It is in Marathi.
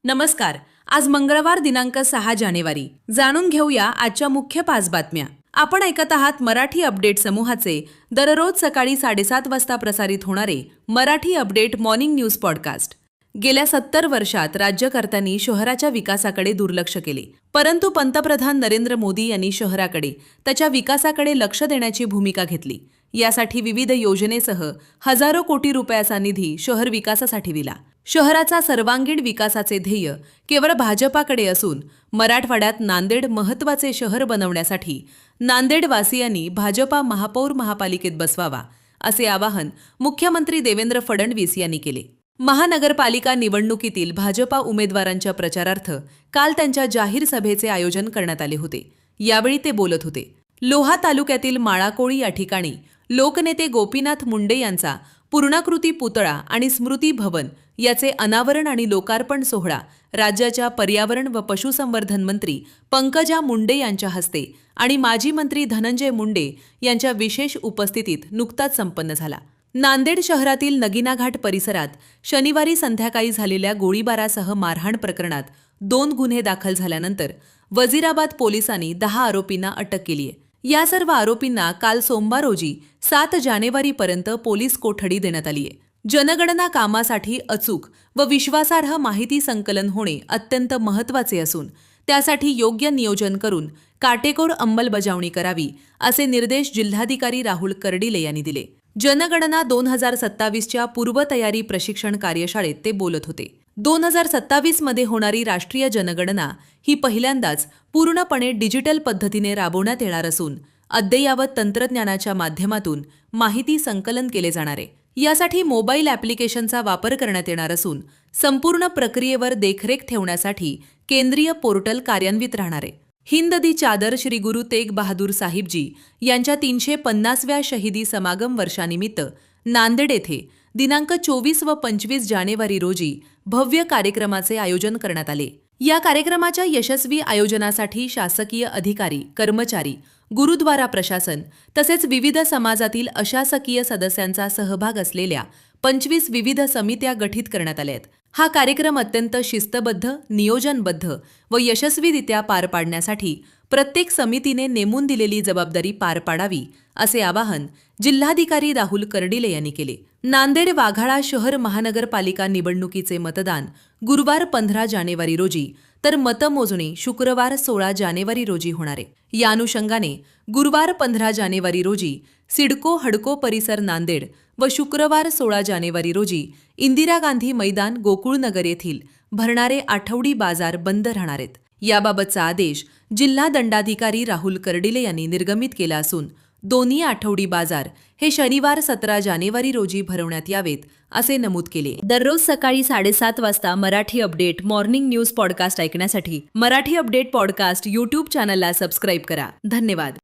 नमस्कार. आज मंगळवार दिनांक 6 जानेवारी. जाणून घेऊया आजच्या मुख्य 5 बातम्या. आपण ऐकत आहात मराठी अपडेट समूहाचे दररोज सकाळी 7:30 वाजता प्रसारित होणारे Marathi update morning news podcast. गेल्या 70 वर्षात राज्यकर्त्यांनी शहराच्या विकासाकडे दुर्लक्ष केले, परंतु पंतप्रधान नरेंद्र मोदी यांनी शहराकडे, त्याच्या विकासाकडे लक्ष देण्याची भूमिका घेतली. यासाठी विविध योजनेसह हजारो कोटी रुपयाचा निधी शहर विकासासाठी दिला. शहराचा सर्वांगीण विकासाचे ध्येय केवळ भाजपाकडे असून मराठवाड्यात नांदेड महत्त्वाचे शहर बनवण्यासाठी नांदेडवासियांनी भाजपा महापौर महापालिकेत बसवावा, असे आवाहन मुख्यमंत्री देवेंद्र फडणवीस यांनी केले. महानगरपालिका निवडणुकीतील भाजपा उमेदवारांच्या प्रचारार्थ काल त्यांच्या जाहीर सभेचे आयोजन करण्यात आले होते. यावेळी ते बोलत होते. लोहा तालुक्यातील माळाकोळी या ठिकाणी लोकनेते गोपीनाथ मुंडे यांचा पूर्णाकृती पुतळा आणि स्मृती भवन याचे अनावरण आणि लोकार्पण सोहळा राज्याच्या पर्यावरण व पशुसंवर्धन मंत्री पंकजा मुंडे यांच्या हस्ते आणि माजी मंत्री धनंजय मुंडे यांच्या विशेष उपस्थितीत नुकताच संपन्न झाला. नांदेड शहरातील नगिना घाट परिसरात शनिवारी संध्याकाळी झालेल्या गोळीबारासह मारहाण प्रकरणात 2 गुन्हे दाखल झाल्यानंतर वजीराबाद पोलिसांनी 10 आरोपींना अटक केली आहे. या सर्व आरोपींना काल सोमवार रोजी 7 जानेवारीपर्यंत पोलीस कोठडी देण्यात आली आहे. जनगणना कामासाठी अचूक व विश्वासार्ह माहिती संकलन होणे अत्यंत महत्त्वाचे असून त्यासाठी योग्य नियोजन करून काटेकोर अंमलबजावणी करावी, असे निर्देश जिल्हाधिकारी राहुल कर्डिले यांनी दिले. जनगणना 2027च्या पूर्वतयारी प्रशिक्षण कार्यशाळेत ते बोलत होते. 2027 मध्ये होणारी राष्ट्रीय जनगणना ही पहिल्यांदाच पूर्णपणे डिजिटल पद्धतीने राबवण्यात येणार असून अद्ययावत तंत्रज्ञानाच्या माध्यमातून माहिती संकलन केले जाणार आहे. यासाठी मोबाईल ॲप्लिकेशनचा वापर करण्यात येणार असून संपूर्ण प्रक्रियेवर देखरेख ठेवण्यासाठी केंद्रीय पोर्टल कार्यान्वित राहणार आहे. हिंद दी चादर श्री गुरु तेग बहादूर साहिबजी यांच्या 350व्या शहीदी समागम वर्षानिमित्त नांदेड येथे दिनांक 24 व 25 जानेवारी रोजी भव्य कार्यक्रमाचे आयोजन करण्यात आले. या कार्यक्रमाच्या यशस्वी आयोजनासाठी शासकीय अधिकारी, कर्मचारी, गुरुद्वारा प्रशासन तसेच विविध समाजातील अशासकीय सदस्यांचा सहभाग असलेल्या 25 विविध समित्या गठीत करण्यात आल्या आहेत. हा कार्यक्रम अत्यंत शिस्तबद्ध, नियोजनबद्ध व यशस्वीरित्या पार पाडण्यासाठी प्रत्येक समितीने नेमून दिलेली जबाबदारी पार पाडावी, असे आवाहन जिल्हाधिकारी राहुल कर्डिले यांनी केले. नांदेड वाघाळा शहर महानगरपालिका निवडणुकीचे मतदान गुरुवार 15 जानेवारी रोजी तर मतमोजणी शुक्रवार 16 जानेवारी रोजी होणार आहे. या अनुषंगाने गुरुवार 15 जानेवारी रोजी सिडको हडको परिसर नांदेड व शुक्रवार 16 जानेवारी रोजी इंदिरा गांधी मैदान गोकुळनगर येथील भरणारे आठवडी बाजार बंद राहणार आहेत. याबाबतचा आदेश जिल्हा दंडाधिकारी राहुल कर्डिले यांनी निर्गमित केला असून दोन्ही आठवडी बाजार हे शनिवार 17 जानेवारी रोजी भरवण्यात यावेत, असे नमूद केले. दररोज सकाळी 7:30 वाजता Marathi update morning news podcast ऐकण्यासाठी मराठी अपडेट पॉडकास्ट यूट्यूब चॅनलला सबस्क्राईब करा. धन्यवाद.